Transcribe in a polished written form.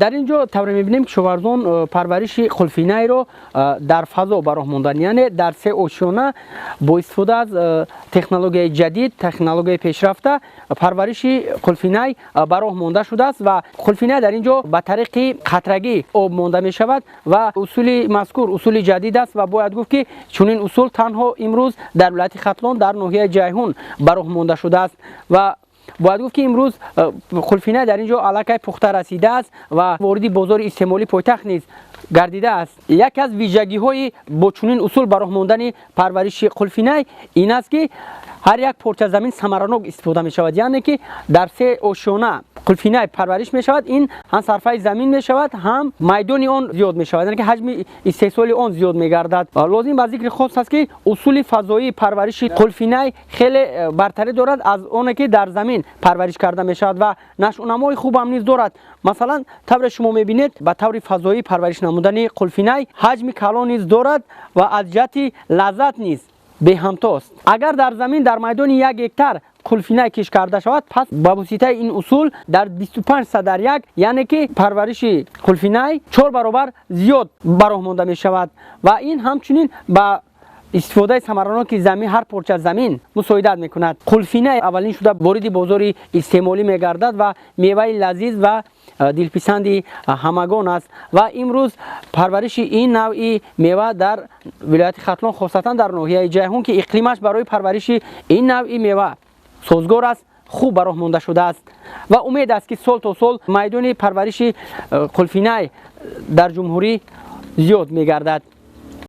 در اینجا طوری می‌بینیم کشاورزان پرورش قولفینای رو در فضا براه موندن، یعنی در سه اوشیانه با استفاده از تکنولوژی جدید، تکنولوژی پیشرفته پرورش قولفینای براه مونده شده است و قولفینای در اینجا به طریق قطرگی آب مونده می شود و اصول مذکور اصول جدید است و باید گفت که چنین اصول تنها امروز در ولایت ختلان در ناحیه چایخون براه مونده شده است و باید گفت که امروز قولفینای در اینجا علاقه پخته رسیده است و وارد بازار استعمالی پایتخت نیز گردیده است. یک از ویژگی های با چنین اصول براه ماندن پرورش قولفینای این است که هر یک پارچه زمین ثمراناک استفاده می شود، یعنی که در سه اوشیانه قولفینای پرورش می شود، این هم صرفه زمین می شود هم میدان آن زیاد می شود، یعنی که حجم استحصال آن زیاد می گردد. لازم به ذکر خاص است که اصول فضایی پرورش قولفینای خیلی برتری دارد از آن که در زمین پرورش کرده می شود و نشو و نمای خوب هم نیز دارد. مثلا طور شما می بینید به طور فضایی پرورش نمودن قولفینای حجم کلان نیز دارد و از جهت لذت نیز به همتاست. اگر در زمین در میدان 1 هکتار قولفینای کش کرده شود، پس با واسطه این اصول در 25/1 یعنی که پرورش قولفینای 4 برابر زیاد براه مانده می شود و این همچنین با استفاده ثمراناک زمین هر پارچه زمین مساعدت میکند. قولفینای اولین شده وارد بازار استعمالی میگردد و میوه لذیذ و دلپسند همگان است و امروز پرورش این نوع میوه در ولایت ختلان خاصتا در ناحیه چایخون که اقلیمش برای پرورش این نوع میوه سازگار است خوب براه مانده شده است و امید است که سال تا سال میدان پرورش قولفینای در جمهوری زیاد میگردد.